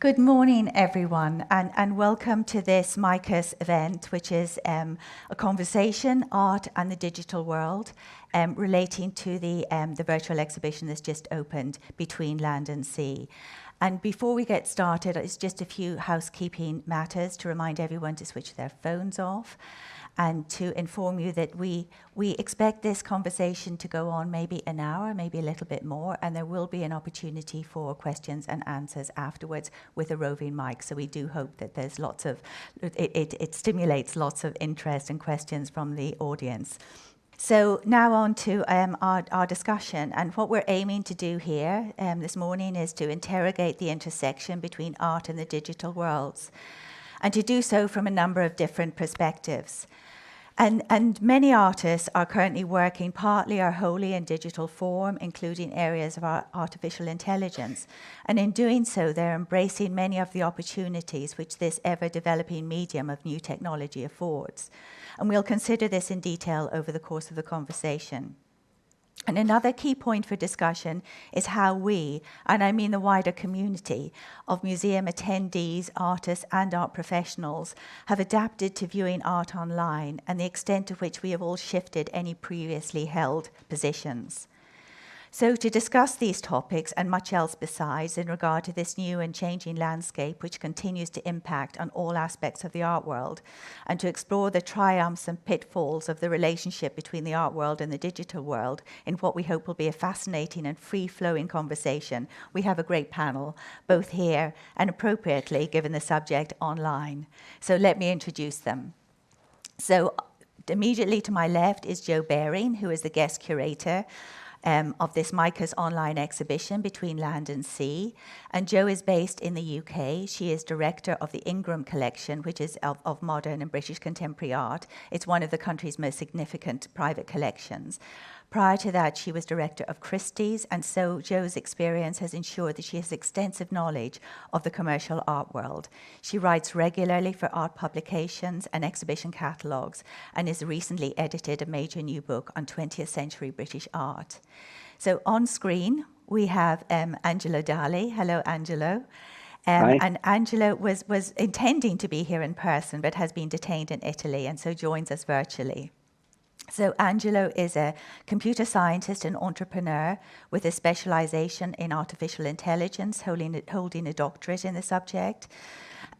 Good morning, everyone, and welcome to this MICAS event, which is a conversation, art and the digital world, relating to the virtual exhibition that's just opened, Between Land and Sea. And before we get started, it's just a few housekeeping matters to remind everyone to switch their phones off and to inform you that we expect this conversation to go on maybe an hour, maybe a little bit more, and there will be an opportunity for questions and answers afterwards with a roving mic. So we do hope that there's it stimulates lots of interest and questions from the audience. So now on to our discussion, and what we're aiming to do here this morning is to interrogate the intersection between art and the digital worlds, and to do so from a number of different perspectives. And many artists are currently working partly or wholly in digital form, including areas of artificial intelligence. And in doing so, they're embracing many of the opportunities which this ever-developing medium of new technology affords. And we'll consider this in detail over the course of the conversation. And another key point for discussion is how we, and I mean the wider community of museum attendees, artists and art professionals, have adapted to viewing art online and the extent to which we have all shifted any previously held positions. So to discuss these topics and much else besides in regard to this new and changing landscape which continues to impact on all aspects of the art world, and to explore the triumphs and pitfalls of the relationship between the art world and the digital world in what we hope will be a fascinating and free-flowing conversation, we have a great panel, both here and appropriately, given the subject, online. So let me introduce them. So immediately to my left is Jo Baring, who is the guest curator of this MICAS online exhibition, Between Land and Sea. And Jo is based in the UK. She is director of the Ingram Collection, which is of modern and British contemporary art. It's one of the country's most significant private collections. Prior to that, she was director of Christie's, and so Jo's experience has ensured that she has extensive knowledge of the commercial art world. She writes regularly for art publications and exhibition catalogues, and has recently edited a major new book on 20th century British art. So on screen, we have Angelo Dali. Hello, Angelo. And Angelo was intending to be here in person, but has been detained in Italy, and so joins us virtually. So Angelo is a computer scientist and entrepreneur with a specialization in artificial intelligence, holding a doctorate in the subject,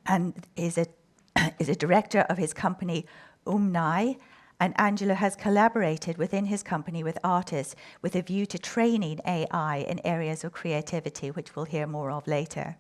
and is a director of his company Umnai. And Angelo has collaborated within his company with artists with a view to training AI in areas of creativity, which we'll hear more of later.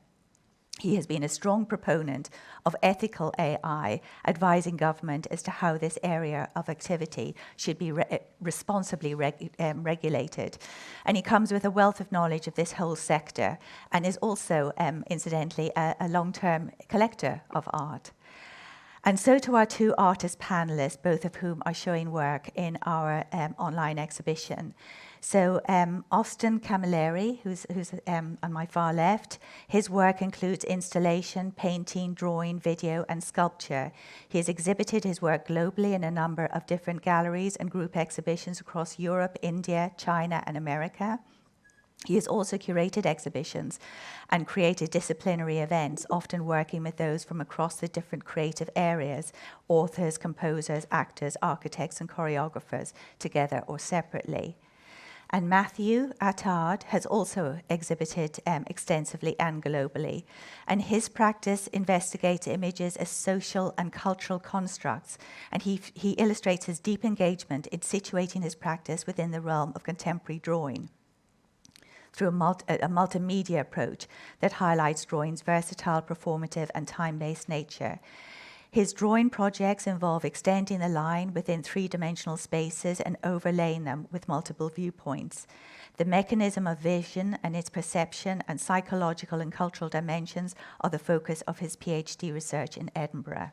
He has been a strong proponent of ethical AI, advising government as to how this area of activity should be responsibly regulated. And he comes with a wealth of knowledge of this whole sector, and is also, incidentally, a long-term collector of art. And so to our two artist panelists, both of whom are showing work in our online exhibition. So Austin Camilleri, who's on my far left, his work includes installation, painting, drawing, video, and sculpture. He has exhibited his work globally in a number of different galleries and group exhibitions across Europe, India, China, and America. He has also curated exhibitions and created disciplinary events, often working with those from across the different creative areas, authors, composers, actors, architects, and choreographers, together or separately. And Matthew Attard has also exhibited extensively and globally. And his practice investigates images as social and cultural constructs. And he illustrates his deep engagement in situating his practice within the realm of contemporary drawing through a multimedia approach that highlights drawing's versatile, performative, and time-based nature. His drawing projects involve extending the line within three-dimensional spaces and overlaying them with multiple viewpoints. The mechanism of vision and its perception and psychological and cultural dimensions are the focus of his PhD research in Edinburgh.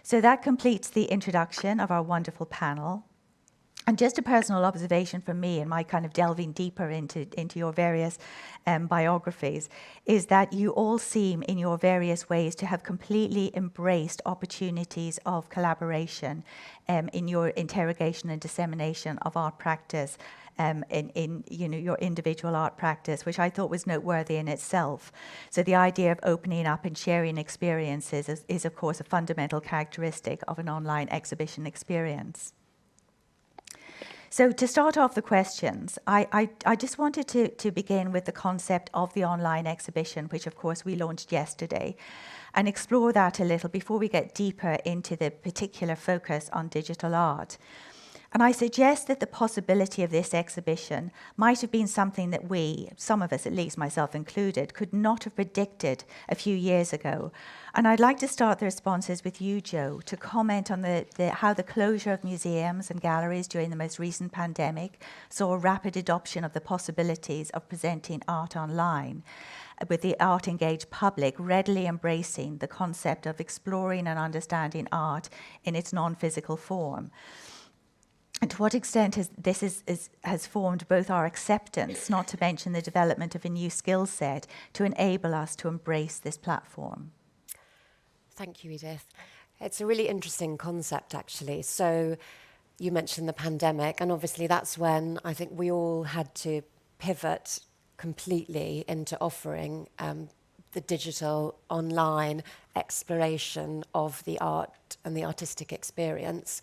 So that completes the introduction of our wonderful panel. And just a personal observation from me and my kind of delving deeper into your various biographies is that you all seem in your various ways to have completely embraced opportunities of collaboration in your interrogation and dissemination of art practice in your individual art practice, which I thought was noteworthy in itself. So the idea of opening up and sharing experiences is of course a fundamental characteristic of an online exhibition experience. So to start off the questions, I just wanted to begin with the concept of the online exhibition, which of course we launched yesterday, and explore that a little before we get deeper into the particular focus on digital art. And I suggest that the possibility of this exhibition might have been something that we, some of us at least, myself included, could not have predicted a few years ago. And I'd like to start the responses with you, Jo, to comment on how the closure of museums and galleries during the most recent pandemic saw a rapid adoption of the possibilities of presenting art online, with the art-engaged public readily embracing the concept of exploring and understanding art in its non-physical form. And to what extent has formed both our acceptance, not to mention the development of a new skill set to enable us to embrace this platform? Thank you, Edith. It's a really interesting concept, actually. So you mentioned the pandemic, and obviously that's when I think we all had to pivot completely into offering the digital online exploration of the art and the artistic experience.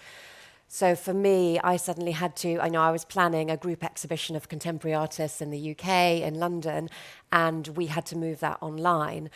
So for me, I suddenly had to, I was planning a group exhibition of contemporary artists in the UK, in London, and we had to move that online.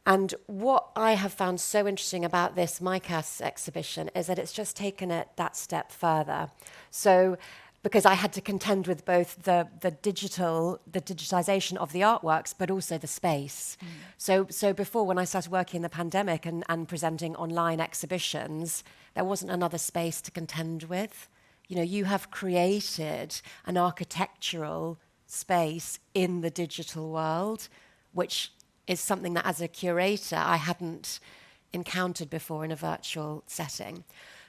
And what I have found so interesting about this MICAS exhibition is that it's just taken it that step further. So, because I had to contend with both the digitization of the artworks, but also the space. So before, when I started working in the pandemic and presenting online exhibitions, there wasn't another space to contend with. You have created an architectural space in the digital world, which is something that as a curator I hadn't encountered before in a virtual setting.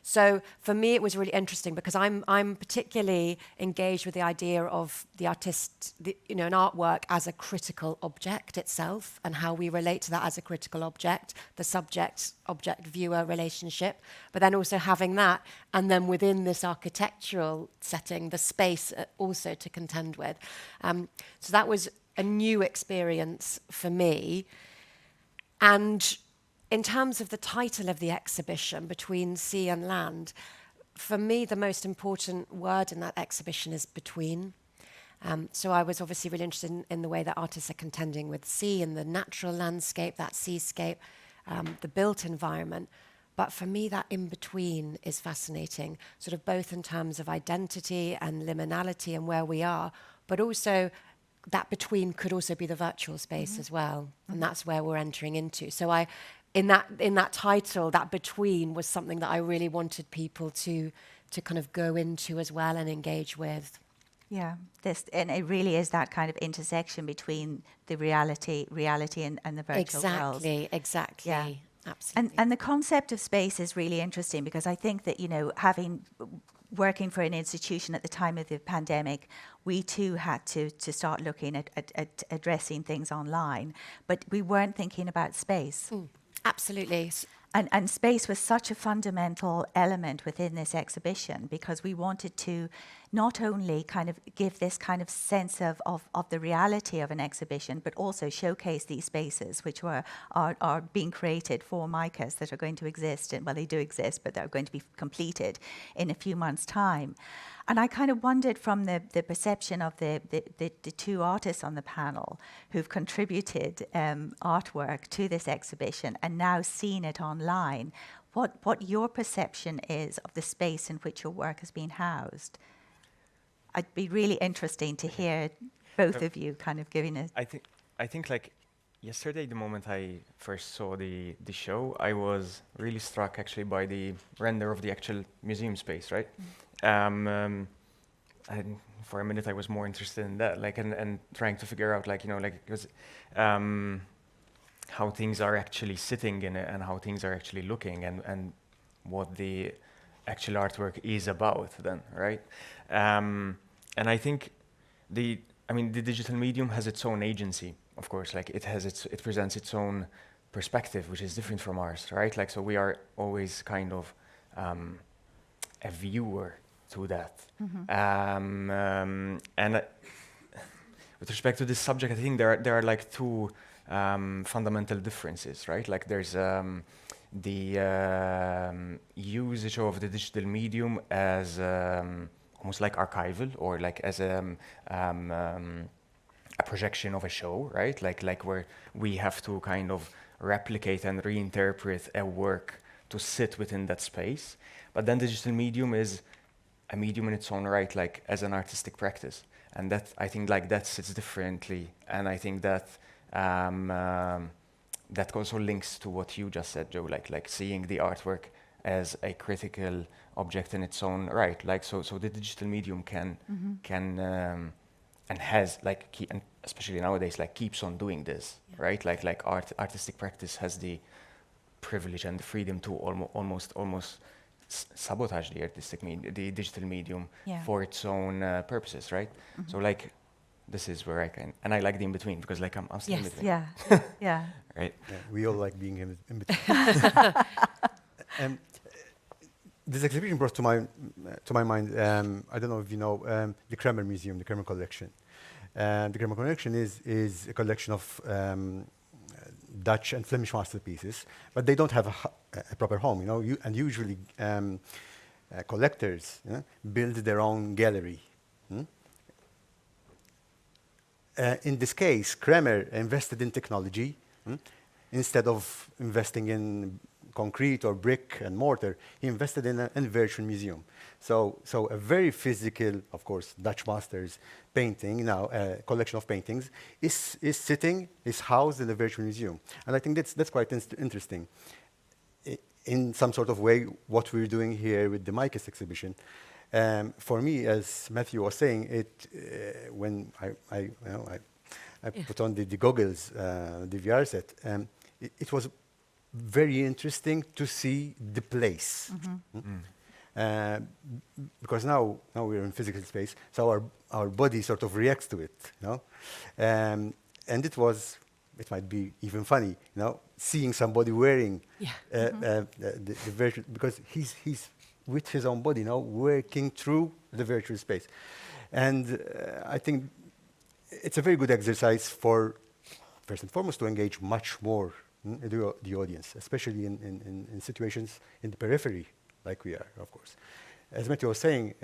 So for me, it was really interesting because I'm particularly engaged with the idea of the artist, an artwork as a critical object itself, and how we relate to that as a critical object, the subject-object-viewer relationship, but then also having that, and then within this architectural setting, the space also to contend with. So that was a new experience for me. And in terms of the title of the exhibition, Between Sea and Land, for me, the most important word in that exhibition is between. So I was obviously really interested in the way that artists are contending with sea and the natural landscape, that seascape, the built environment. But for me, that in-between is fascinating, sort of both in terms of identity and liminality and where we are, but also that between could also be the virtual space as well. And that's where we're entering into. So in that title, that between was something that I really wanted people to kind of go into as well and engage with. Yeah, and it really is that kind of intersection between the reality and the virtual world. Exactly. Yeah. Absolutely. And the concept of space is really interesting because I think that, working for an institution at the time of the pandemic, we too had to start looking at addressing things online, but we weren't thinking about space. Absolutely. And space was such a fundamental element within this exhibition because we wanted to not only kind of give this kind of sense of the reality of an exhibition, but also showcase these spaces which are being created for MICAS that are going to exist, they do exist, but they're going to be completed in a few months' time. And I kind of wondered from the perception of the two artists on the panel who've contributed artwork to this exhibition and now seen it online, what your perception is of the space in which your work has been housed. I'd be really interesting to hear both of you kind of giving it. I think like yesterday, the moment I first saw the show, I was really struck actually by the render of the actual museum space, right? And for a minute I was more interested in that, and trying to figure out how things are actually sitting in it and how things are actually looking and what the actual artwork is about then, right? And I think the digital medium has its own agency, of course. Like it presents its own perspective, which is different from ours, right? Like, so we are always kind of a viewer to that. And with respect to this subject, I think there are like two fundamental differences, right? Like there's the usage of the digital medium as almost like archival, or like as a projection of a show, right? Like where we have to kind of replicate and reinterpret a work to sit within that space. But then digital medium is a medium in its own right, like as an artistic practice. And that, I think, like that sits differently. And I think that that also links to what you just said, Joe, like seeing the artwork as a critical object in its own right. Like, so the digital medium can and has and especially nowadays, like keeps on doing this, right? Like artistic practice has the privilege and the freedom to almost sabotage the the digital medium for its own purposes, right? So like, this is where I can, and I like the in between, because like I'm still in between. Yeah. Right. Yeah, we all like being in between. This exhibition brought to my mind. I don't know if you know the Kremer Museum, the Kremer Collection. The Kremer Collection is a collection of Dutch and Flemish masterpieces, but they don't have a proper home, you know. And usually collectors build their own gallery. In this case, Kremer invested in technology. Instead of investing in concrete or brick and mortar, he invested in a virtual museum. So a very physical, of course, Dutch masters painting, now a collection of paintings, is housed in a virtual museum. And I think that's quite interesting. In some sort of way, what we're doing here with the MICAS exhibition, for me, as Matthew was saying, when I put on the goggles, the VR set, it was very interesting to see the place. Because now we're in physical space, so our body sort of reacts to it, you know. And it might be even funny, you know, seeing somebody wearing the virtual, because he's with his own body, you know, working through the virtual space. And I think it's a very good exercise for, first and foremost, to engage much more the audience, especially in situations in the periphery, like we are, of course. As Matthew was saying,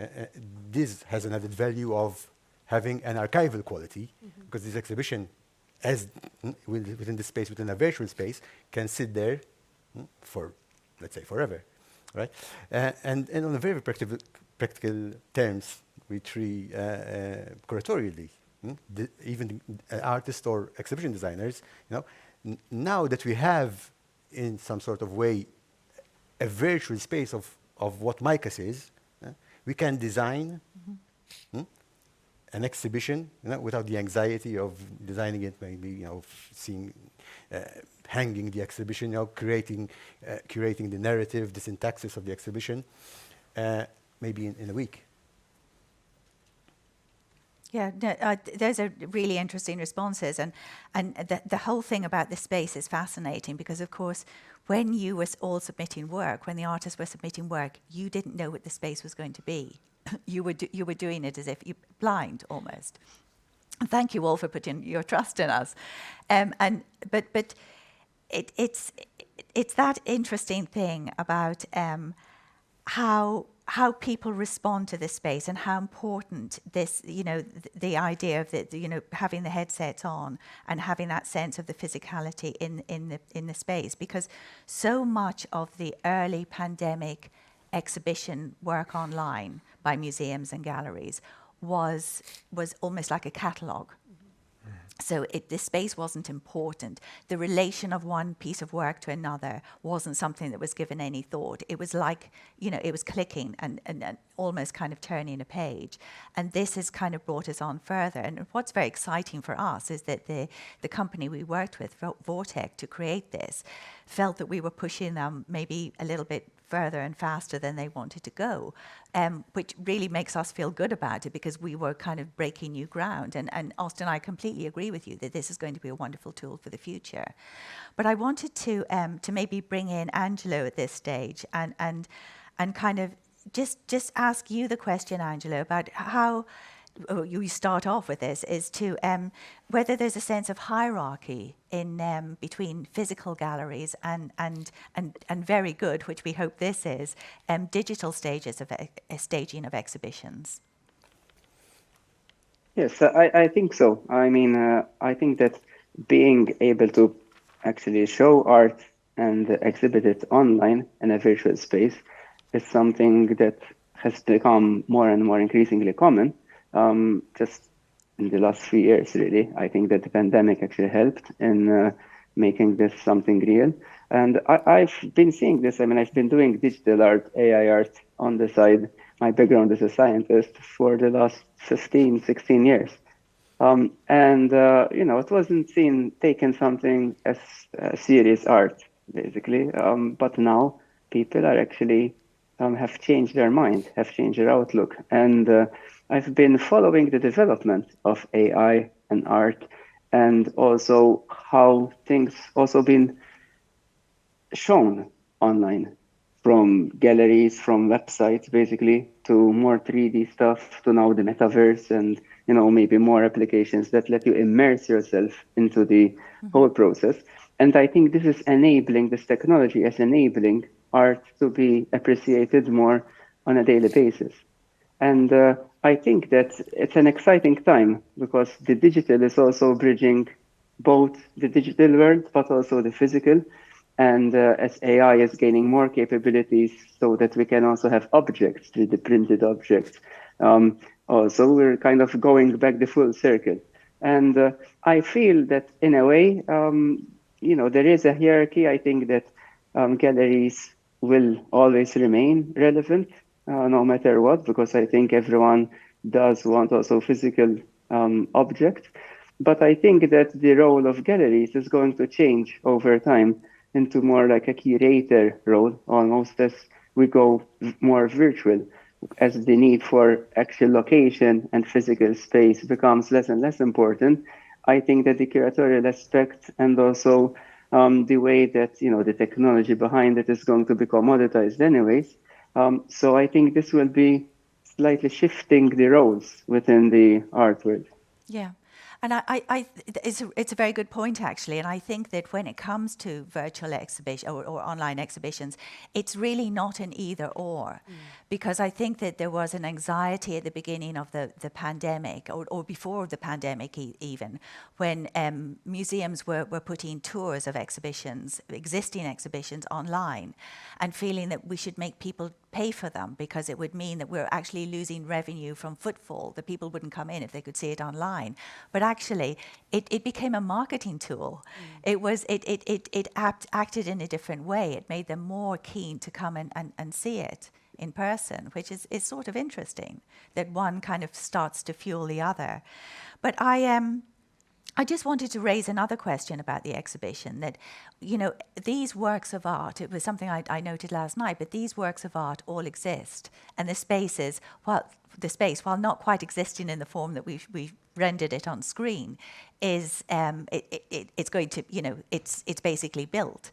this has an added value of having an archival quality, because this exhibition, as within the space, within a virtual space, can sit there for, let's say, forever, right? And on a very practical terms, we treat curatorially, even artists or exhibition designers, you know, now that we have, in some sort of way, a virtual space of what MICAS is, we can design an exhibition, you know, without the anxiety of designing it, maybe, you know, seeing, hanging the exhibition, you know, curating the narrative, the syntaxis of the exhibition, maybe in a week. Yeah, no, those are really interesting responses, and the whole thing about this space is fascinating, because of course, when you were all submitting work, when the artists were submitting work, you didn't know what the space was going to be. You were doing it as if you blind almost. And thank you all for putting your trust in us, but it's that interesting thing about how people respond to this space, and how important this, you know, the idea of the, you know, having the headsets on and having that sense of the physicality in the space, because so much of the early pandemic exhibition work online by museums and galleries was almost like a catalogue. So the space wasn't important. The relation of one piece of work to another wasn't something that was given any thought. It was like, you know, it was clicking and almost kind of turning a page. And this has kind of brought us on further. And what's very exciting for us is that the company we worked with, Vortec, to create this, felt that we were pushing them maybe a little bit further and faster than they wanted to go, which really makes us feel good about it because we were kind of breaking new ground. And Austin, I completely agree with you that this is going to be a wonderful tool for the future. But I wanted to maybe bring in Angelo at this stage and kind of just ask you the question, Angelo, about how you start off with this, is to whether there's a sense of hierarchy in between physical galleries and very good, which we hope this is, digital stages of staging of exhibitions. Yes, I think so. I mean, I think that being able to actually show art and exhibit it online in a virtual space is something that has become more and more increasingly common. Just in the last 3 years, really. I think that the pandemic actually helped in making this something real. And I've been seeing this. I mean, I've been doing digital art, AI art on the side. My background as a scientist for the last 15, 16 years. It wasn't taken something as serious art, basically. But now people are actually have changed their mind, have changed their outlook. And I've been following the development of AI and art, and also how things also been shown online, from galleries, from websites, basically, to more 3D stuff, to now the metaverse, and maybe more applications that let you immerse yourself into the whole process. And I think this technology is enabling art to be appreciated more on a daily basis. And I think that it's an exciting time because the digital is also bridging both the digital world, but also the physical. And as AI is gaining more capabilities so that we can also have objects, the printed objects, also we're kind of going back the full circle. And I feel that in a way, there is a hierarchy. I think that galleries will always remain relevant, no matter what, because I think everyone does want also physical objects. But I think that the role of galleries is going to change over time into more like a curator role, almost as we go more virtual, as the need for actual location and physical space becomes less and less important. I think that the curatorial aspect and also the way that the technology behind it is going to be commoditized anyways. So I think this will be slightly shifting the roles within the art world. Yeah. And it's a very good point, actually. And I think that when it comes to virtual exhibition or online exhibitions, it's really not an either or, because I think that there was an anxiety at the beginning of the pandemic or before the pandemic even, when museums were putting tours of exhibitions, existing exhibitions online, and feeling that we should make people pay for them because it would mean that we're actually losing revenue from footfall, that people wouldn't come in if they could see it online. But actually, it became a marketing tool. It acted in a different way. It made them more keen to come and see it in person, which is sort of interesting, that one kind of starts to fuel the other. But I just wanted to raise another question about the exhibition, that, these works of art, it was something I noted last night, but these works of art all exist. And the space, while not quite existing in the form that we've rendered it on screen, is it's going to, it's basically built.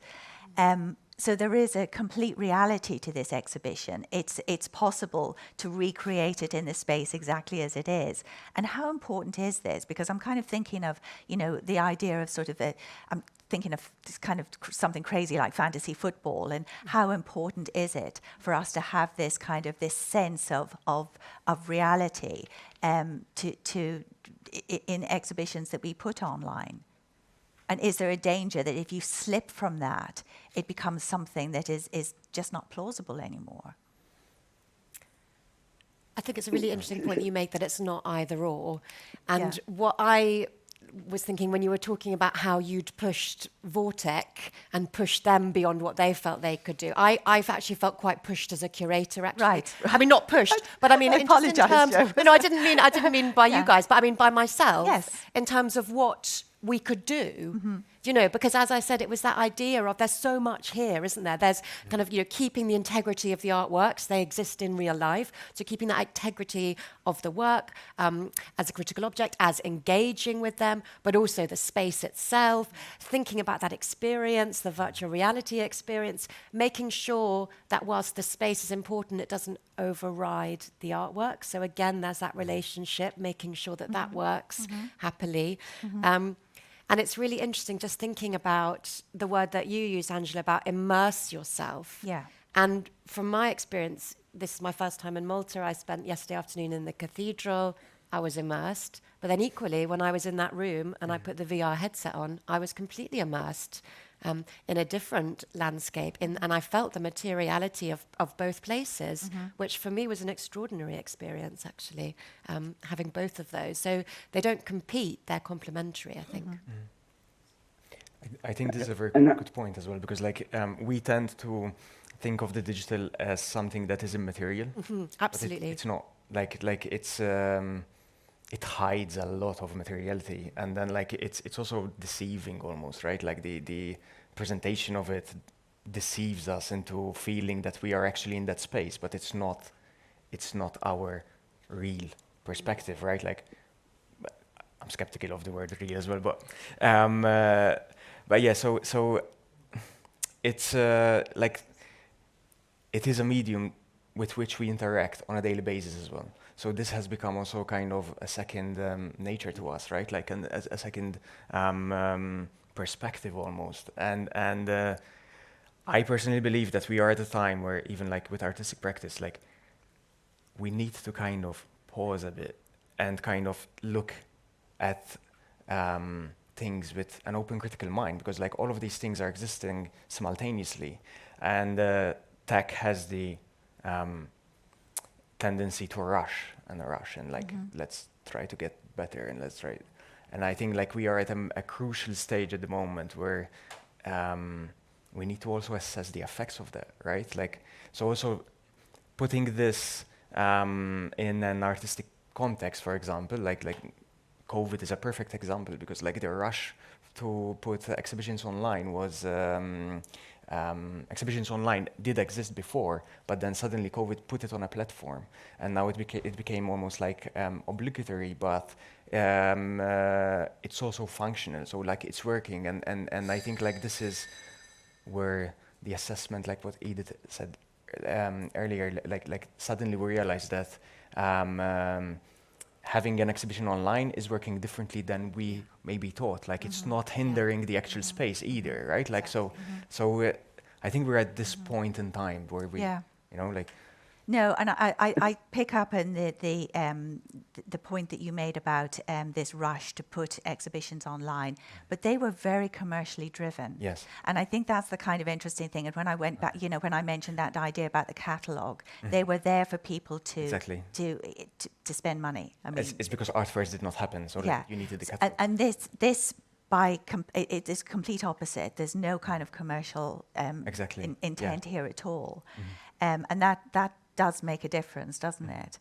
So there is a complete reality to this exhibition. It's possible to recreate it in the space exactly as it is. And how important is this? Because I'm kind of thinking of, the idea of sort of I'm thinking of this kind of something crazy like fantasy football, and how important is it for us to have this kind of this sense of reality in exhibitions that we put online? And is there a danger that if you slip from that, it becomes something that is just not plausible anymore? I think it's a really interesting point you make, that it's not either or. And what I was thinking when you were talking about how you'd pushed Vortec and pushed them beyond what they felt they could do, I've actually felt quite pushed as a curator, actually. Right. I mean, not pushed, but I mean, I in just in apologise, terms. Jo. No, I didn't mean by you guys, but I mean by myself. Yes. In terms of what we could do, you know, because as I said, it was that idea of there's so much here, isn't there? There's kind of, you know, keeping the integrity of the artworks, they exist in real life, so keeping that integrity of the work as a critical object, as engaging with them, but also the space itself, thinking about that experience, the virtual reality experience, making sure that whilst the space is important, it doesn't override the artwork. So again, there's that relationship, making sure that that works happily. And it's really interesting just thinking about the word that you use, Angela, about immerse yourself. Yeah. And from my experience, this is my first time in Malta. I spent yesterday afternoon in the cathedral. I was immersed. But then equally, when I was in that room and I put the VR headset on, I was completely immersed in a different landscape. And I felt the materiality of both places, which for me was an extraordinary experience, actually, having both of those. So they don't compete, they're complementary, I think. I think this is a very And good point as well, because like we tend to think of the digital as something that is immaterial. But Absolutely. it's not. Like it's it hides a lot of materiality, and then like it's also deceiving almost, right? Like the presentation of it deceives us into feeling that we are actually in that space, but it's not our real perspective, right? Like I'm skeptical of the word real as well, but yeah, so it's like it is a medium with which we interact on a daily basis as well. So this has become also kind of a second nature to us, right? Like a second perspective almost. And I personally believe that we are at a time where even like with artistic practice, like we need to kind of pause a bit and kind of look at things with an open critical mind, because like all of these things are existing simultaneously, and tech has the tendency to rush and like let's try to get better and let's try. And I think like we are at a crucial stage at the moment where we need to also assess the effects of that, right? Like so also putting this in an artistic context, for example, like COVID is a perfect example, because like the rush to put exhibitions online was exhibitions online did exist before, but then suddenly COVID put it on a platform, and now it became almost like obligatory, but it's also functional, so like it's working, and I think like this is where the assessment, like what Edith said earlier, like suddenly we realized that having an exhibition online is working differently than we maybe thought. Like it's not hindering the actual space either, right? Like so I think we're at this point in time where we, you know, like. No, and I pick up on the point that you made about this rush to put exhibitions online, but they were very commercially driven. Yes. And I think that's the kind of interesting thing. And when I went back, you know, when I mentioned that idea about the catalogue, they were there for people to spend money. I mean, It's because art fairs did not happen, so like you needed the catalogue. And this it is complete opposite. There's no kind of commercial intent here at all, and that does make a difference, doesn't it?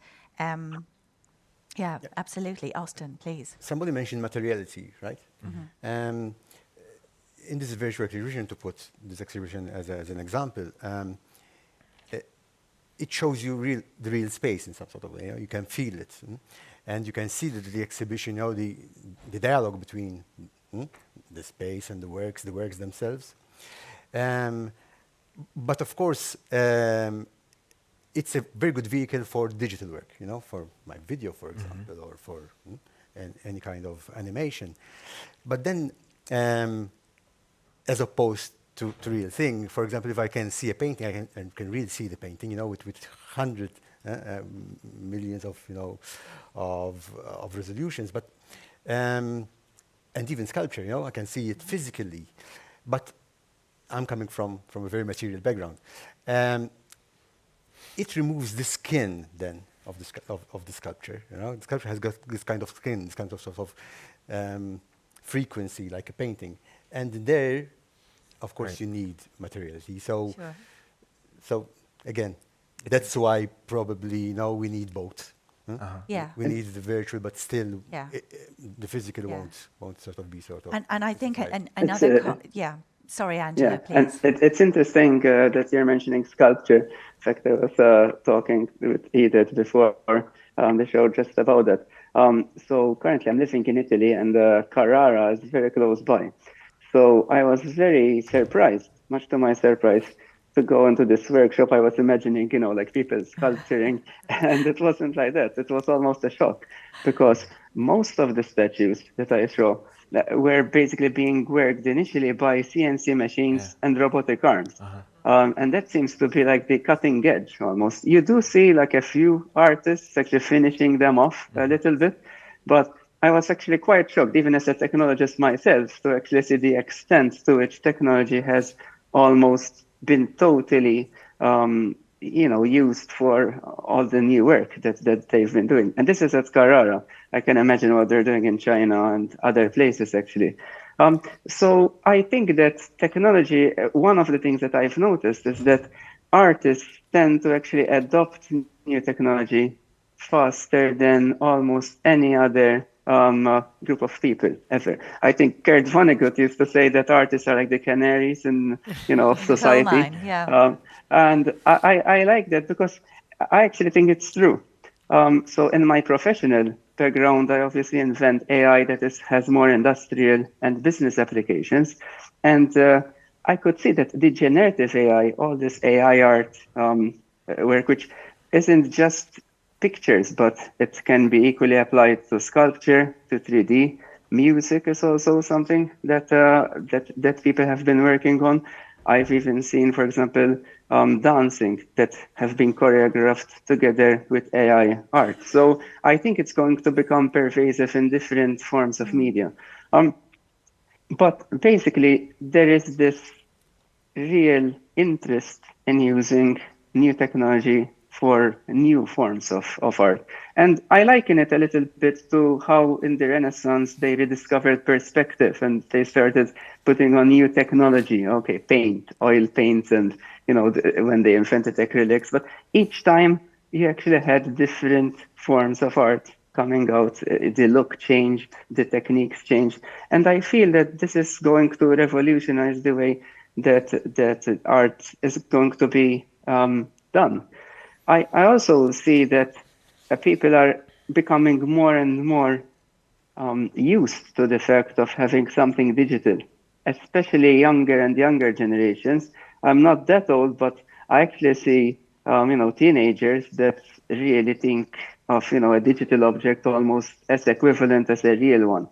Yeah, absolutely. Austin, please. Somebody mentioned materiality, right? In this virtual exhibition, to put this exhibition as an example, it shows you the real space in some sort of way. You know? You can feel it, and you can see that the exhibition, you know, the dialogue between the space and the works themselves. But of course, it's a very good vehicle for digital work, you know, for my video, for example, or for any kind of animation. But then, as opposed to real thing, for example, if I can see a painting, I can really see the painting, you know, with hundred millions of, you know, of resolutions. But and even sculpture, you know, I can see it physically. But I'm coming from a very material background. It removes the skin then of the sculpture. You know, the sculpture has got this kind of skin, this kind of sort of frequency, like a painting. And there, of course, you need materiality. So, so again, that's why probably we need both. huh? Yeah. We need the virtual, but still Yeah. the physical Yeah. won't sort of be sort of. And I think satisfied. another, It's, yeah. Sorry, Angela, Yeah, and please. it's interesting that you're mentioning sculpture. In fact, I was talking with Edith before the show just about that. So currently I'm living in Italy, and Carrara is very close by. So I was very surprised, much to my surprise, to go into this workshop. I was imagining, like people sculpturing, and it wasn't like that. It was almost a shock because most of the statues that I saw that were basically being worked initially by CNC machines and robotic arms. And that seems to be like the cutting edge almost. You do see like a few artists actually finishing them off a little bit, but I was actually quite shocked, even as a technologist myself, to actually see the extent to which technology has almost been totally used for all the new work that they've been doing. And this is at Carrara. I can imagine what they're doing in China and other places, actually. So I think that technology, one of the things that I've noticed is that artists tend to actually adopt new technology faster than almost any other group of people ever. I think Kurt Vonnegut used to say that artists are like the canaries of In the coal society. mine, yeah. And I like that because I actually think it's true. So in my professional background, I obviously invent AI that has more industrial and business applications. And I could see that the generative AI, all this AI art work, which isn't just pictures, but it can be equally applied to sculpture, to 3D. Music is also something that people have been working on. I've even seen, for example, dancing that have been choreographed together with AI art. So I think it's going to become pervasive in different forms of media. But basically, there is this real interest in using new technology for new forms of art. And I liken it a little bit to how in the Renaissance they rediscovered perspective and they started putting on new technology. Okay, paint, oil paint, and when they invented acrylics. But each time you actually had different forms of art coming out. The look changed, the techniques changed. And I feel that this is going to revolutionize the way that art is going to be done. I also see that people are becoming more and more used to the fact of having something digital, especially younger and younger generations. I'm not that old, but I actually see teenagers that really think of a digital object almost as equivalent as a real one.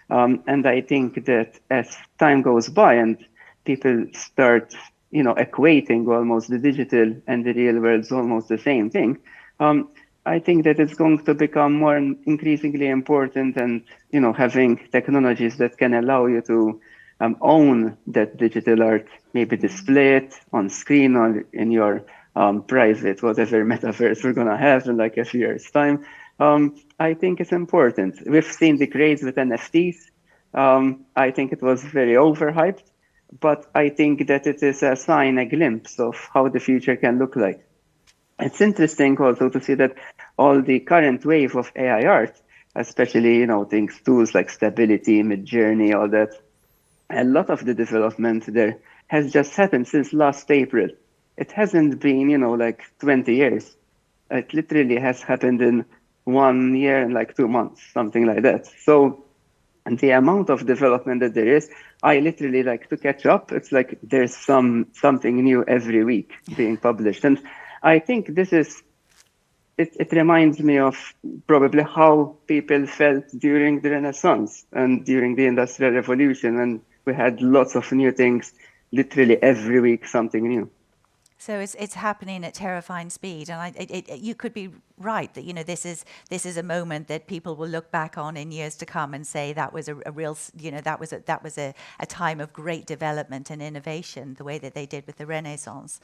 And I think that as time goes by and people start equating almost the digital and the real world is almost the same thing, I think that it's going to become more increasingly important, and having technologies that can allow you to own that digital art, maybe display it on screen or in your private whatever metaverse we're gonna have in like a few years' time. I think it's important. We've seen the craze with NFTs. I think it was very overhyped, but I think that it is a sign, a glimpse of how the future can look like. It's interesting also to see that all the current wave of AI art, especially, things, tools like Stability, Midjourney, all that, a lot of the development there has just happened since last April. It hasn't been, like 20 years. It literally has happened in 1 year and like 2 months, something like that. So and the amount of development that there is, I literally like to catch up. It's like there's something new every week being published. And I think it reminds me of probably how people felt during the Renaissance and during the Industrial Revolution. And we had lots of new things, literally every week, something new. So it's happening at terrifying speed, and you could be right that this is a moment that people will look back on in years to come and say that was a real that was a time of great development and innovation, the way that they did with the Renaissance.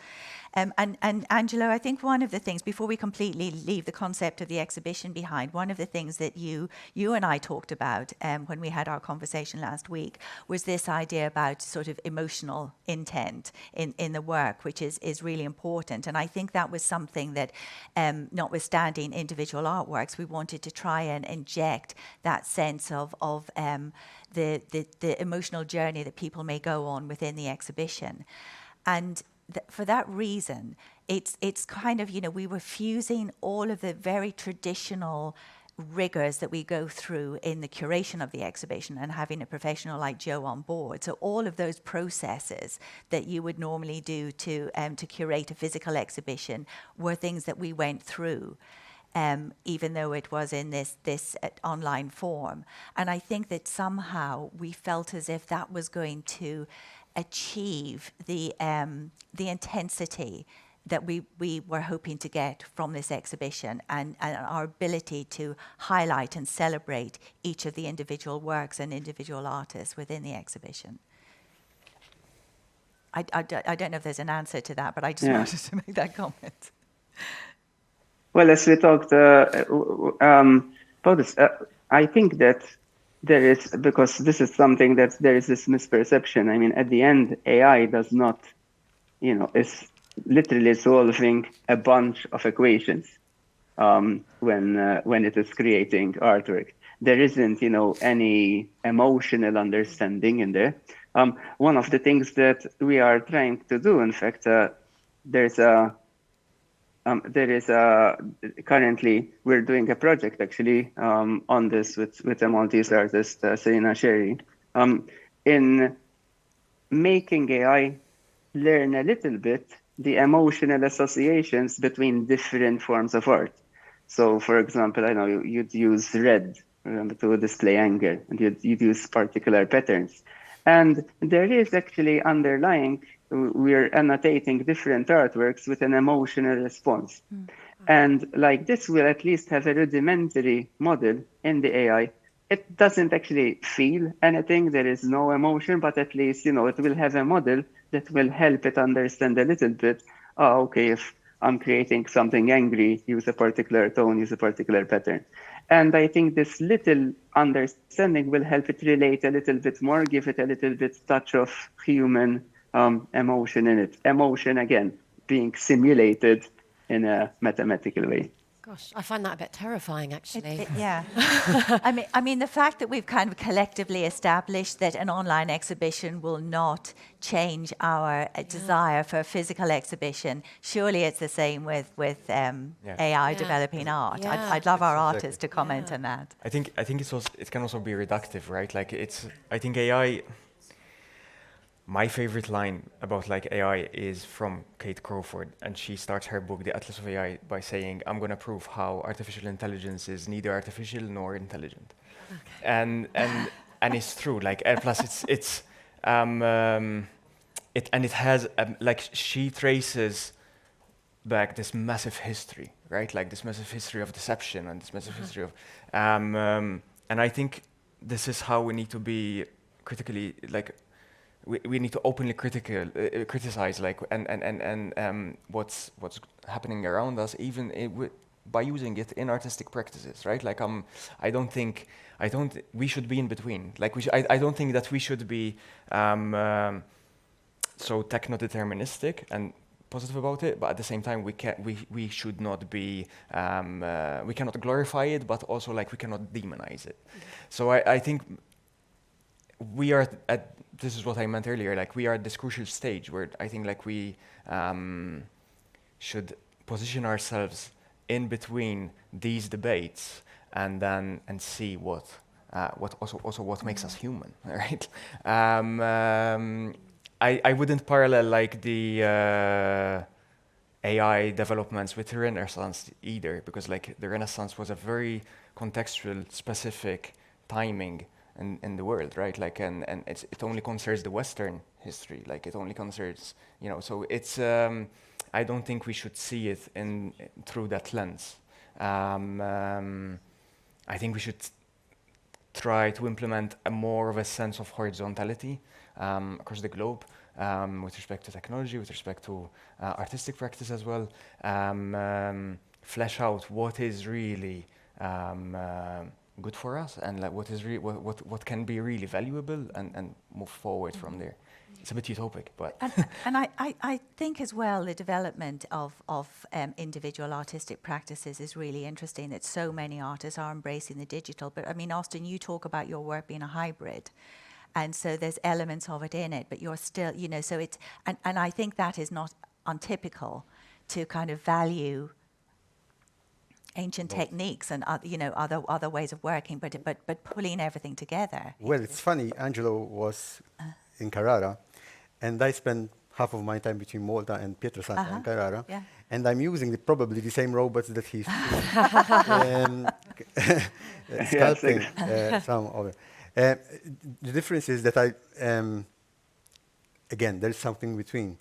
And Angelo, I think one of the things, before we completely leave the concept of the exhibition behind, one of the things that you and I talked about when we had our conversation last week was this idea about sort of emotional intent in the work, which is really important. And I think that was something that, notwithstanding individual artworks, we wanted to try and inject that sense of the emotional journey that people may go on within the exhibition. And for that reason, it's kind of, we were fusing all of the very traditional rigors that we go through in the curation of the exhibition and having a professional like Joe on board. So all of those processes that you would normally do to curate a physical exhibition were things that we went through. Even though it was in this online form. And I think that somehow we felt as if that was going to achieve the intensity that we were hoping to get from this exhibition, and our ability to highlight and celebrate each of the individual works and individual artists within the exhibition. I don't know if there's an answer to that, but I just wanted to make that comment. Well, as we talked about this, I think that there is, because this is something that there is this misperception. I mean, at the end, AI does not, is literally solving a bunch of equations when it is creating artwork. There isn't, any emotional understanding in there. One of the things that we are trying to do, in fact, currently we're doing a project actually on this with a Maltese artist, Serena Sherry, in making AI learn a little bit the emotional associations between different forms of art. So, for example, I know you'd use red to display anger, and you'd use particular patterns. And there is actually underlying, we're annotating different artworks with an emotional response. And like this will at least have a rudimentary model in the AI. It doesn't actually feel anything, there is no emotion, but at least, it will have a model that will help it understand a little bit, okay, if I'm creating something angry, use a particular tone, use a particular pattern. And I think this little understanding will help it relate a little bit more, give it a little bit touch of human emotion in it. Emotion, again, being simulated in a mathematical way. Gosh, I find that a bit terrifying, actually. Yeah. I mean, the fact that we've kind of collectively established that an online exhibition will not change our desire for a physical exhibition, surely it's the same with AI developing art. Yeah. I'd love our artists to comment on that. I think it can also be reductive, right? Like I think AI. My favorite line about AI is from Kate Crawford, and she starts her book, The Atlas of AI, by saying, "I'm going to prove how artificial intelligence is neither artificial nor intelligent," and it's true. Plus it has she traces back this massive history, right? Like this massive history of deception and this massive history of, and I think this is how we need to be critically We need to openly criticize and what's happening around us, even by using it in artistic practices, right? I don't think we should be in between. I don't think that we should be so techno-deterministic and positive about it, but at the same time we should not be we cannot glorify it, but also we cannot demonize it. So I think we are at, this is what I meant earlier, we are at this crucial stage where I think we should position ourselves in between these debates and see what makes us human, right? I wouldn't parallel the AI developments with the Renaissance either, because the Renaissance was a very contextual, specific timing in the world, right? And it only concerns the Western history. It only concerns, so it's. I don't think we should see it through that lens. I think we should try to implement more of a sense of horizontality across the globe with respect to technology, with respect to artistic practice as well. Flesh out what is really good for us and what is what can be really valuable and move forward from there. it's a bit utopic, but And I think as well the development of individual artistic practices is really interesting, that so many artists are embracing the digital. But I mean, Austin, you talk about your work being a hybrid. And so there's elements of it in it, but you're still, you know, so it's, and I think that is not untypical to kind of value ancient techniques and you know, other ways of working, but pulling everything together. Well, it's funny. Angelo was in Carrara, and I spent half of my time between Malta and Pietrasanta in Carrara, Yeah. and I'm using probably the same robots that he's sculpting some of it. The difference is that again, there's something between.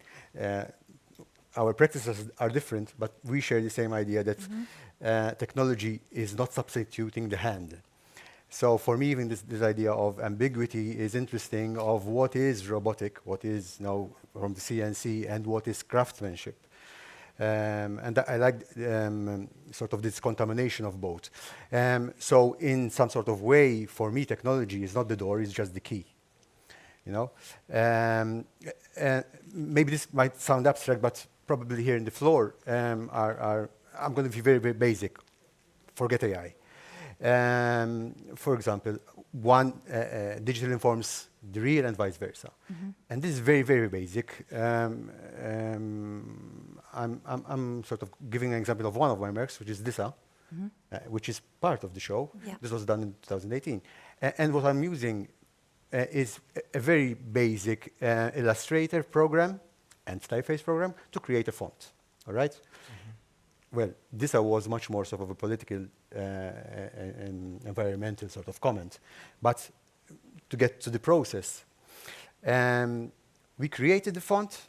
Our practices are different, but we share the same idea that technology is not substituting the hand. So for me, even this idea of ambiguity is interesting, of what is robotic, what is now from the CNC, and what is craftsmanship. And I like sort of this contamination of both. So in some sort of way, for me, technology is not the door, it's just the key. You know, maybe this might sound abstract, but probably here in the floor I'm going to be very, very basic. Forget AI. For example, one digital informs the real and vice versa. And this is very, very basic. I'm sort of giving an example of one of my works, which is Disa, which is part of the show. Yeah. This was done in 2018. And what I'm using is a very basic Illustrator program and typeface program to create a font. All right? Well, Disa was much more sort of a political and environmental sort of comment. But to get to the process, we created the font,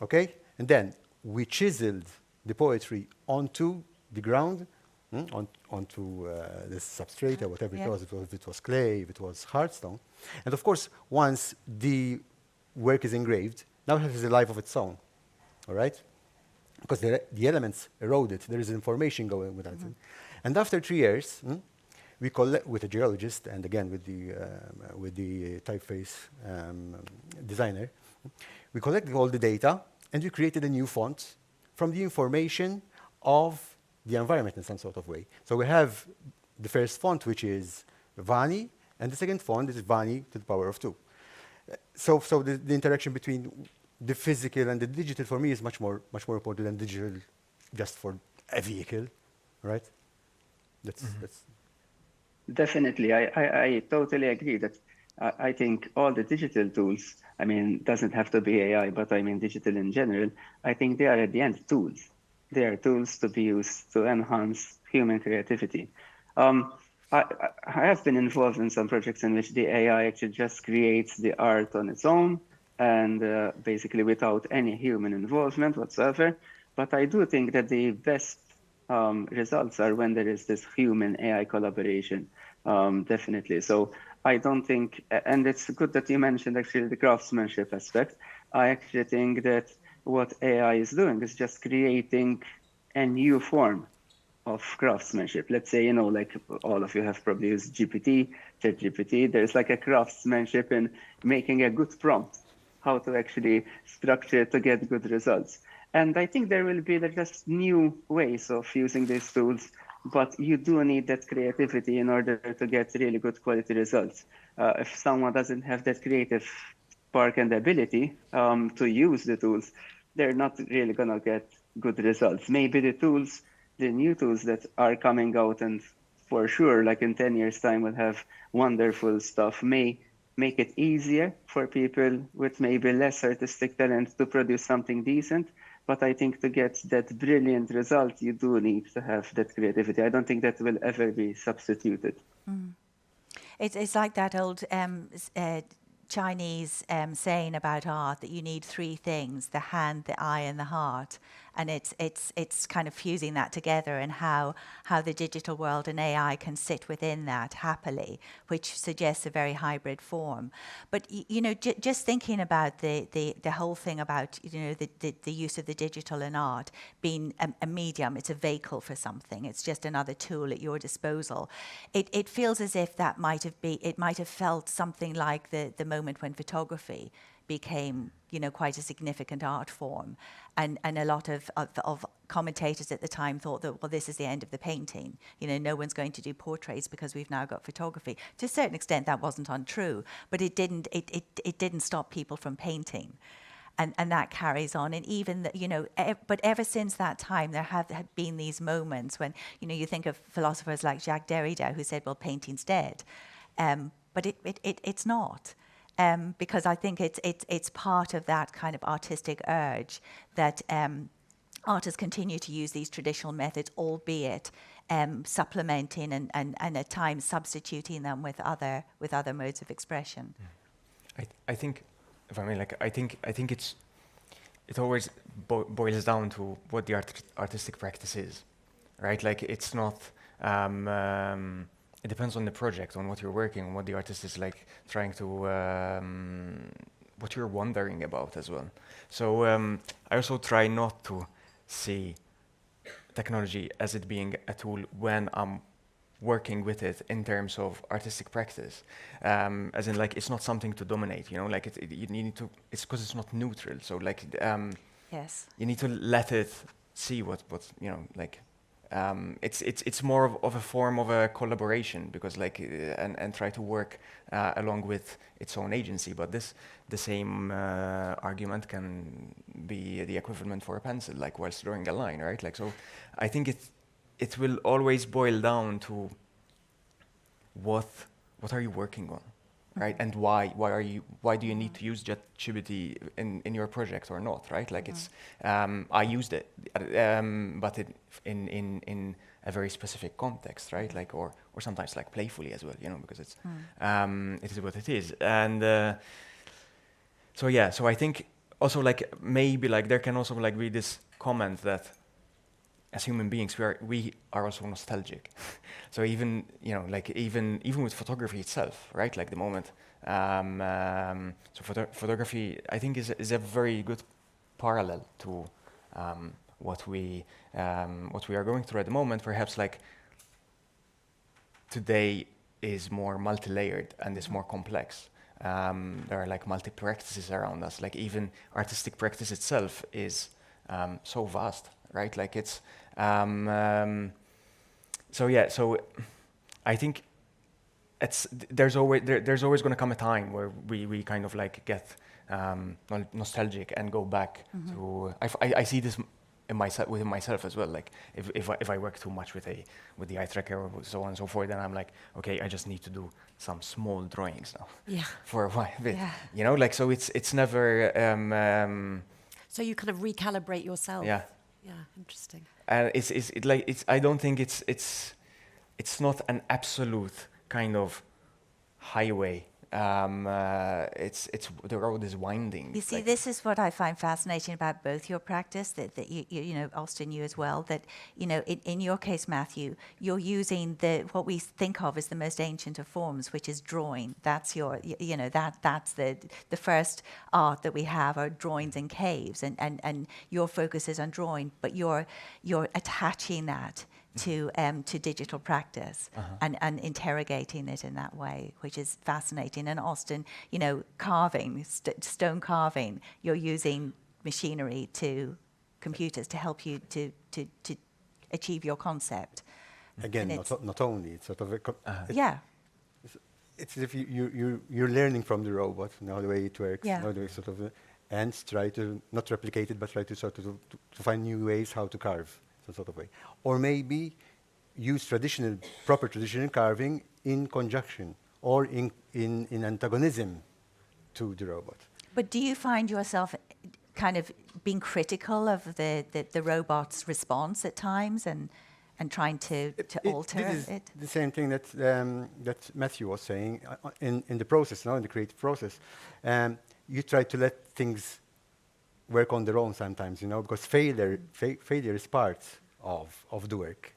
okay? And then we chiseled the poetry onto the ground, onto the substrate or whatever it was. If it was clay, if it was hardstone. And of course, once the work is engraved, now it has a life of its own, all right? Because the elements eroded, there is information going with that. And after 3 years, we collect with a geologist and again with the typeface designer, we collected all the data and we created a new font from the information of the environment in some sort of way. So we have the first font, which is Vani, and the second font is Vani to the power of 2. So the interaction between the physical and the digital for me is much more important than digital just for a vehicle, right? That's Definitely, I totally agree that I think all the digital tools, I mean, doesn't have to be AI, but I mean digital in general, I think they are at the end tools. They are tools to be used to enhance human creativity. I have been involved in some projects in which the AI actually just creates the art on its own and basically without any human involvement whatsoever. But I do think that the best results are when there is this human AI collaboration, definitely. So I don't think, and it's good that you mentioned actually the craftsmanship aspect. I actually think that what AI is doing is just creating a new form of craftsmanship. Let's say, you know, like all of you have probably used ChatGPT. There's like a craftsmanship in making a good prompt, how to actually structure it to get good results. And I think there will be just new ways of using these tools, but you do need that creativity in order to get really good quality results. If someone doesn't have that creative spark and ability to use the tools, they're not really gonna get good results. Maybe the new tools that are coming out and for sure, like in 10 years time, will have wonderful stuff, may make it easier for people with maybe less artistic talent to produce something decent. But I think to get that brilliant result, you do need to have that creativity. I don't think that will ever be substituted. It's like that old Chinese saying about art that you need 3 things: the hand, the eye, and the heart. And it's kind of fusing that together, and how the digital world and AI can sit within that happily, which suggests a very hybrid form. But you know, just thinking about the whole thing about, you know, the use of the digital in art being a medium, it's a vehicle for something. It's just another tool at your disposal. It feels as if that might have felt something like the moment when photography became, quite a significant art form. And a lot of commentators at the time thought that, well, this is the end of the painting. No one's going to do portraits because we've now got photography. To a certain extent, that wasn't untrue, but it didn't stop people from painting. And that carries on. And even, but ever since that time, there have been these moments when, you think of philosophers like Jacques Derrida, who said, well, painting's dead. But it's not. Because I think it's part of that kind of artistic urge that artists continue to use these traditional methods, albeit supplementing and at times substituting them with other modes of expression. I think, if I may, I think it always boils down to what the artistic practice is, right? Like it's not. It depends on the project, on what you're working on, what the artist is like trying to, what you're wondering about as well. So I also try not to see technology as it being a tool when I'm working with it in terms of artistic practice, as in like it's not something to dominate, like you need to. It's because it's not neutral. So like Yes, you need to let it see what like. It's more of a form of a collaboration because like and try to work along with its own agency. But the same argument can be the equivalent for a pencil, like whilst drawing a line, right? Like so, I think it will always boil down to what are you working on, right? And why do you need to use ChatGPT in your project or not, right? Like it's I used it, but in a very specific context, right? Like or sometimes like playfully as well, because it's it is what it is. And so I think also like maybe like there can also like be this comment that as human beings we are also nostalgic. So even like even with photography itself, right? Like the moment. So photography, I think, is a very good parallel to what we are going through at the moment. Perhaps like today is more multi-layered and is more complex. There are like multi-practices around us. Like even artistic practice itself is so vast, right? Like it's so I think there's always going to come a time where we kind of like get nostalgic and go back to. I see this within myself as well. Like if I work too much with the eye tracker or so on and so forth, then I'm like, okay, I just need to do some small drawings now. Yeah. For a while, but, Yeah. like so it's never. So you kind of recalibrate yourself. Yeah. Yeah, interesting. And I don't think it's not an absolute kind of highway. It's the road is winding. You see, like, this is what I find fascinating about both your practice, that you Austin, you as well, that, in your case, Matthew, you're using what we think of as the most ancient of forms, which is drawing. That's your, that's the first art that we have are drawings in caves, and your focus is on drawing, but you're attaching that to digital practice and interrogating it in that way, which is fascinating. And Austin, carving, stone carving, you're using machinery to computers to help you to achieve your concept. Again, not only, it's sort of Yeah. It's as if you're learning from the robot, the way it works, Yeah. the way sort of, and try to not replicate it, but try to sort of to find new ways how to carve. Some sort of way, or maybe use proper traditional carving in conjunction or in antagonism to the robot. But do you find yourself kind of being critical of the robot's response at times and trying to alter This is it? the same thing that Matthew was saying in the process, in the creative process. You try to let things work on their own sometimes, because failure is part of the work.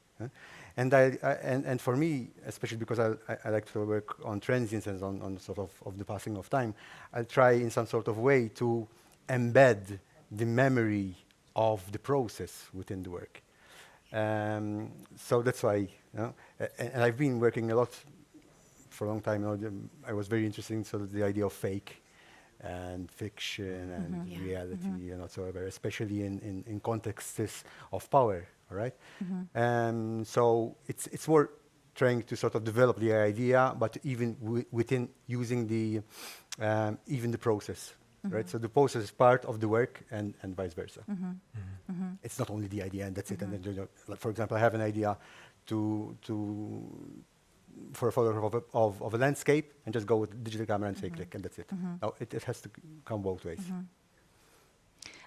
And for me, especially because I like to work on transience and on sort of the passing of time, I'll try in some sort of way to embed the memory of the process within the work. So that's why, and I've been working a lot for a long time. I was very interested in sort of the idea of fake. and fiction and Yeah. reality and whatsoever, especially in contexts of power, all right? So it's more trying to sort of develop the idea, but even within using the even the process, right? So the process is part of the work and vice versa. It's not only the idea and that's it. And then, like, for example, I have an idea to for a photo of a landscape and just go with the digital camera and say click and that's it. No, it has to come both ways.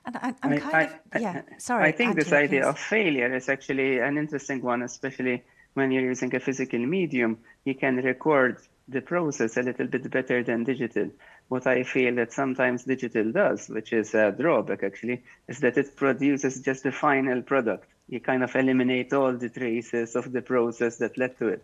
And I'm kind of, yeah, sorry, I think this Angela, idea please. of failure is actually an interesting one, especially when you're using a physical medium. You can record the process a little bit better than digital. What I feel that sometimes digital does, which is a drawback actually, is that it produces just the final product. You kind of eliminate all the traces of the process that led to it.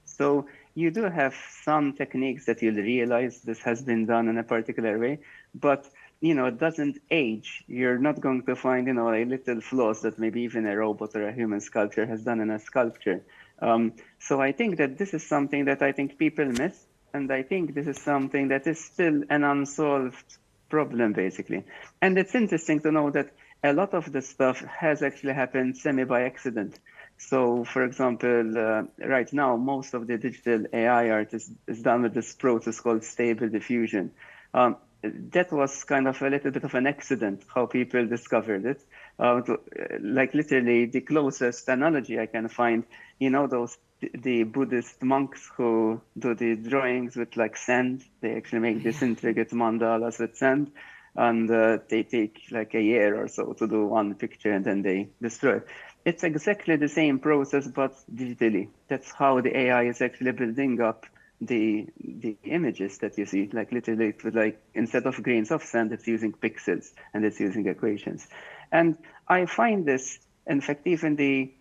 So you do have some techniques that you'll realize this has been done in a particular way, but it doesn't age. You're not going to find, a little flaws that maybe even a robot or a human sculpture has done in a sculpture. So I think that this is something that I think people miss, and I think this is something that is still an unsolved problem, basically. And it's interesting to know that a lot of the stuff has actually happened semi by accident. So, for example, right now, most of the digital AI art is done with this process called stable diffusion. That was kind of a little bit of an accident, how people discovered it. Like literally the closest analogy I can find, the Buddhist monks who do the drawings with like sand. They actually make these intricate mandalas with sand. And they take like a year or so to do one picture and then they destroy it. It's exactly the same process, but digitally. That's how the AI is actually building up the images that you see. Like literally, instead of grains of sand, it's using pixels and it's using equations. And I find this, in fact, even the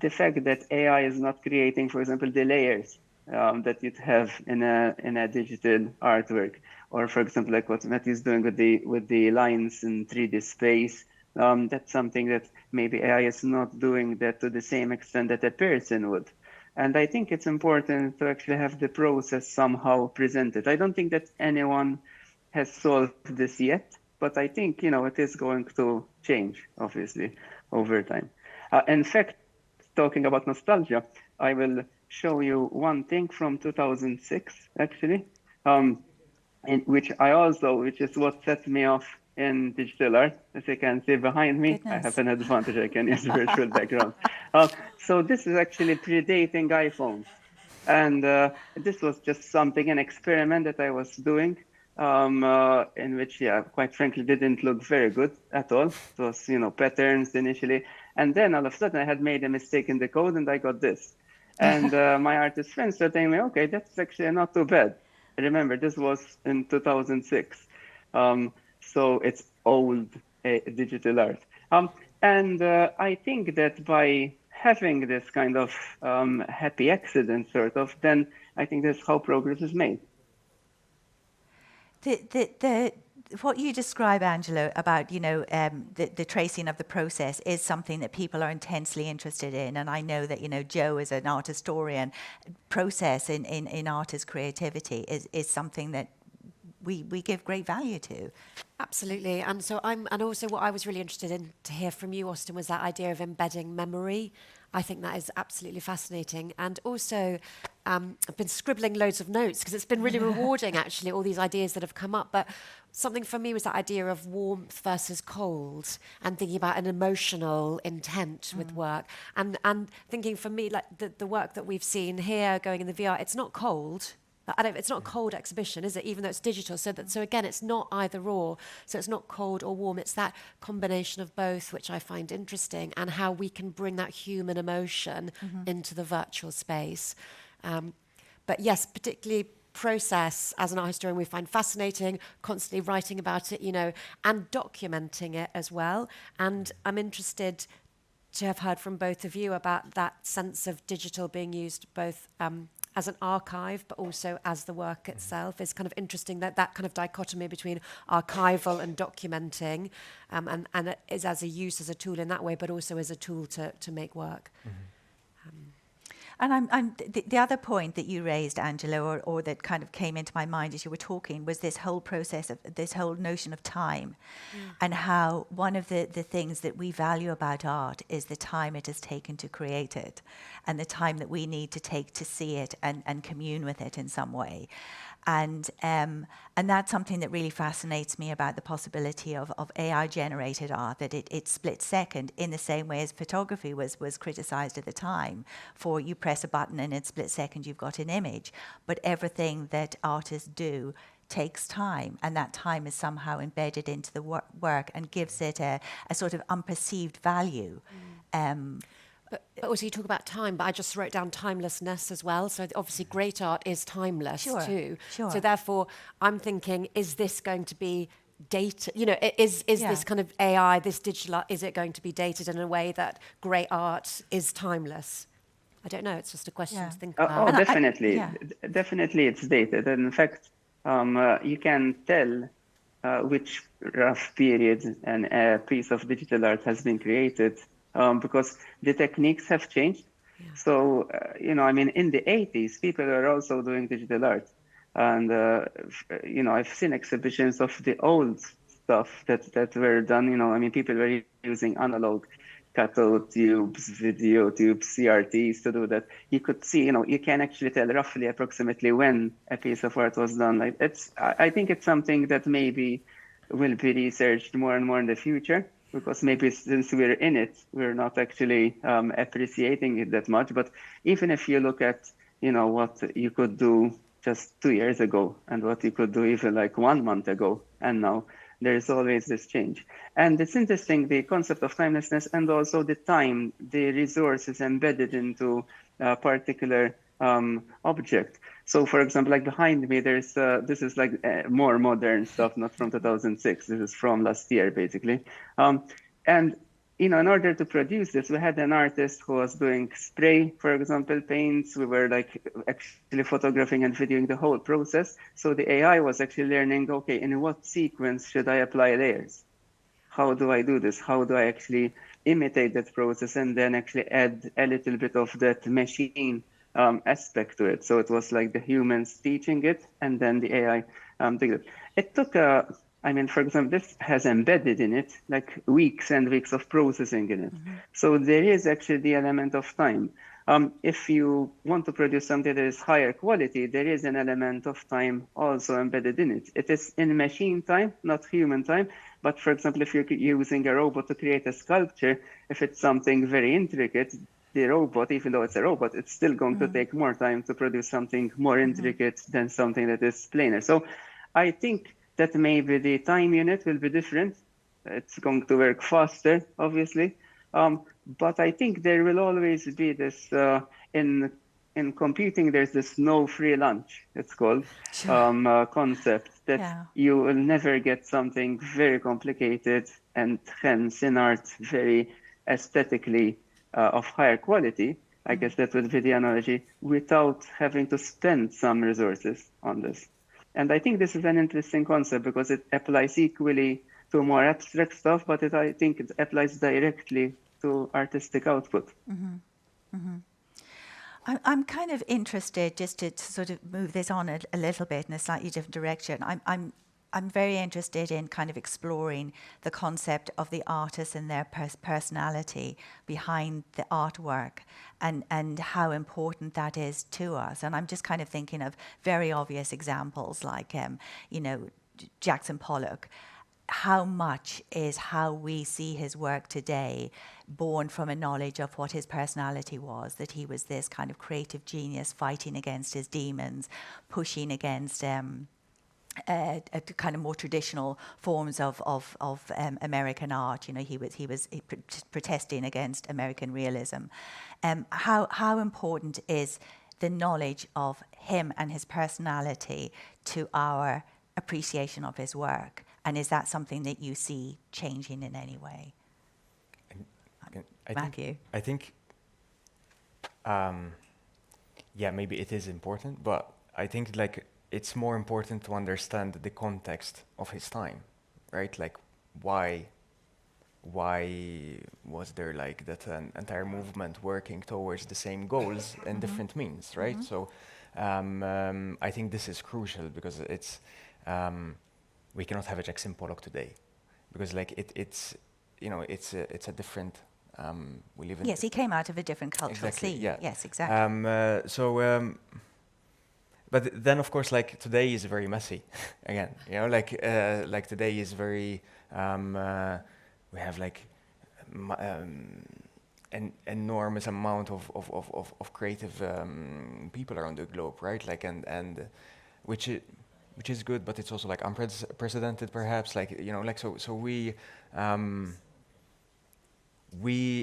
fact that AI is not creating, for example, the layers that you'd have in a digital artwork, or for example, like what Matt is doing with the lines in 3D space. That's something that maybe AI is not doing that to the same extent that a person would. And I think it's important to actually have the process somehow presented. I don't think that anyone has solved this yet, but I think, it is going to change, obviously, over time. In fact, talking about nostalgia, I will show you one thing from 2006, actually, which is what set me off in digital art. As you can see behind me, I have an advantage. I can use virtual background. So this is actually predating iPhones. And this was just an experiment that I was doing, in which, quite frankly, didn't look very good at all. It was, patterns initially. And then all of a sudden I had made a mistake in the code and I got this. And my artist friends started telling me, okay, that's actually not too bad. Remember, this was in 2006. So it's old digital art. And I think that by having this kind of happy accident, sort of, then I think that's how progress is made. What you describe, Angelo, about the tracing of the process is something that people are intensely interested in, and I know that Joe, as an art historian, process in art as creativity is something that we give great value to. Absolutely, and also what I was really interested in to hear from you, Austin, was that idea of embedding memory. I think that is absolutely fascinating, and also I've been scribbling loads of notes because it's been really rewarding, actually, all these ideas that have come up. But something for me was that idea of warmth versus cold, and thinking about an emotional intent with work, and thinking for me, like the work that we've seen here going in the VR, it's not cold. It's not a cold exhibition, is it? Even though it's digital. So again, it's not either or. So it's not cold or warm. It's that combination of both, which I find interesting, and how we can bring that human emotion into the virtual space. But yes, particularly process as an art historian, we find fascinating, constantly writing about it, and documenting it as well. And I'm interested to have heard from both of you about that sense of digital being used both as an archive, but also as the work itself. Is kind of interesting that kind of dichotomy between archival and documenting, and it is as a use, as a tool in that way, but also as a tool to make work. And the other point that you raised, Angela, or that kind of came into my mind as you were talking, was this whole process of this whole notion of time, and how one of the things that we value about art is the time it has taken to create it, and the time that we need to take to see it and commune with it in some way. And that's something that really fascinates me about the possibility of AI-generated art, that it splits second in the same way as photography was criticized at the time, for you press a button and in split second you've got an image. But everything that artists do takes time, and that time is somehow embedded into the work and gives it a sort of unperceived value. But also you talk about time, but I just wrote down timelessness as well. So obviously great art is timeless too. Sure. So therefore I'm thinking, is this going to be data? You know, is this kind of AI, this digital art, is it going to be dated in a way that great art is timeless? I don't know. It's just a question to think about. Definitely. Definitely it's dated. And in fact, you can tell which rough period a piece of digital art has been created, because the techniques have changed. So, I mean, in the 80s, people were also doing digital art. And, I've seen exhibitions of the old stuff that were done. I mean, people were using analog cathode tubes, video tubes, CRTs to do that. You could see, you can actually tell roughly approximately when a piece of art was done. Like I think it's something that maybe will be researched more and more in the future, because maybe since we're in it, we're not actually appreciating it that much. But even if you look at, what you could do just 2 years ago and what you could do even like 1 month ago and now, there's always this change. And it's interesting, the concept of timelessness, and also the time, the resources embedded into a particular object. So, for example, like behind me, there's this is like more modern stuff, not from 2006. This is from last year, basically. And in order to produce this, we had an artist who was doing spray, for example, paints. We were like actually photographing and videoing the whole process. So the AI was actually learning, okay, in what sequence should I apply layers? How do I do this? How do I actually imitate that process and then actually add a little bit of that machine aspect to it? So it was like the humans teaching it, and then the AI did it. It took for example, this has embedded in it like weeks and weeks of processing in it. So there is actually the element of time. If you want to produce something that is higher quality, there is an element of time also embedded in it. It is in machine time, not human time. But for example, if you're using a robot to create a sculpture, if it's something very intricate, the robot, even though it's a robot, it's still going to take more time to produce something more intricate than something that is plainer. So I think that maybe the time unit will be different. It's going to work faster, obviously. But I think there will always be this, in computing, there's this no free lunch, it's called, concept, that you will never get something very complicated and hence in art very aesthetically of higher quality. I guess that would be the analogy, without having to spend some resources on this. And I think this is an interesting concept because it applies equally to more abstract stuff, but I think it applies directly to artistic output. I'm kind of interested, just to sort of move this on a little bit in a slightly different direction. I'm very interested in kind of exploring the concept of the artist and their personality behind the artwork, and how important that is to us. And I'm just kind of thinking of very obvious examples like, Jackson Pollock. How much is how we see his work today born from a knowledge of what his personality was, that he was this kind of creative genius fighting against his demons, pushing against kind of more traditional forms of American art. He was protesting against American realism. How important is the knowledge of him and his personality to our appreciation of his work? And is that something that you see changing in any way? Matthew? I think maybe it is important, but I think like it's more important to understand the context of his time, right? Like why why was there like that an entire movement working towards the same goals in different means, right? So I think this is crucial because it's we cannot have a Jackson Pollock today because like it's you know it's a different we live in. Yes, he came out of a different cultural Exactly, scene. yeah. Yes, exactly. But then of course like today is very messy again, you know, like today is very we have like an enormous amount of creative people around the globe, right? Like and which is good, but it's also like unprecedented perhaps, like, you know, like so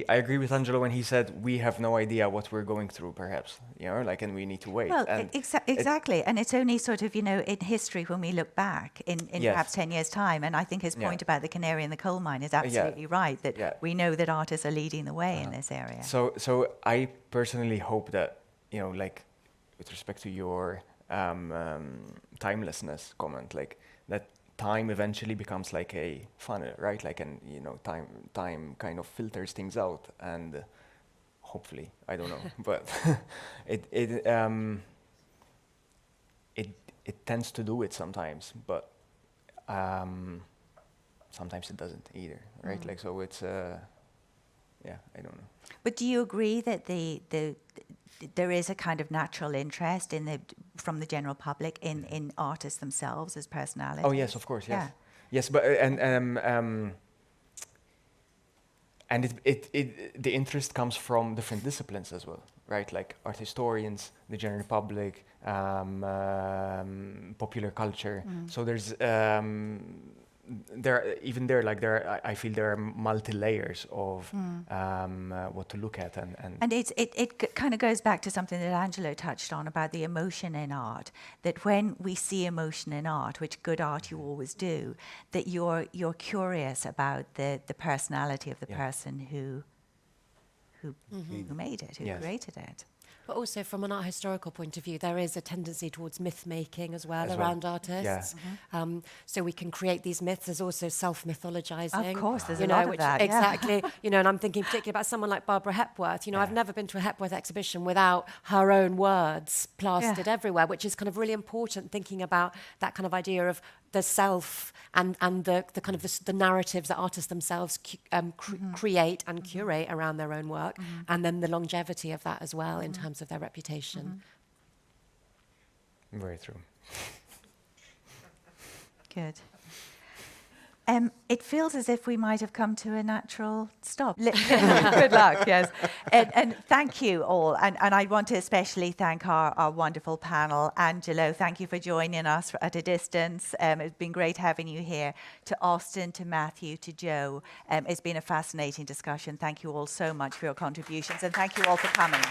I agree with Angelo when he said we have no idea what we're going through, perhaps, you know, like, and we need to wait. Well, and exactly. And it's only sort of, you know, in history when we look back in Yes. perhaps 10 years' time. And I think his point about the canary in the coal mine is absolutely right, that we know that artists are leading the way in this area. So I personally hope that, you know, like with respect to your timelessness comment, like that time eventually becomes like a funnel, right? Like, and you know, time kind of filters things out, and hopefully, I don't know, but it tends to do it sometimes, but sometimes it doesn't either, right? Like, so it's yeah, I don't know. But do you agree that there is a kind of natural interest from the general public in artists themselves as personalities? Oh yes, of course, yes, Yeah. yes, but and the interest comes from different disciplines as well, right? Like art historians, the general public, popular culture. So there's I feel there are multi layers of what to look at, And it kind of goes back to something that Angelo touched on about the emotion in art, that when we see emotion in art, which good art you always do, that you're curious about the personality of the person who made it, who created it. But also from an art historical point of view, there is a tendency towards myth making as well around artists. Yeah. So we can create these myths. There's also self-mythologizing. Of course, there's you a know, lot of which that. exactly. You know, and I'm thinking particularly about someone like Barbara Hepworth. You know, I've never been to a Hepworth exhibition without her own words plastered everywhere, which is kind of really important. Thinking about that kind of idea of the self and the kind of the narratives that artists themselves create and curate around their own work, and then the longevity of that as well in terms of their reputation. Very true. Good. It feels as if we might have come to a natural stop. Good luck, yes. And thank you all. And I want to especially thank our wonderful panel. Angelo, thank you for joining us at a distance. It's been great having you here. To Austin, to Matthew, to Joe. It's been a fascinating discussion. Thank you all so much for your contributions. And thank you all for coming.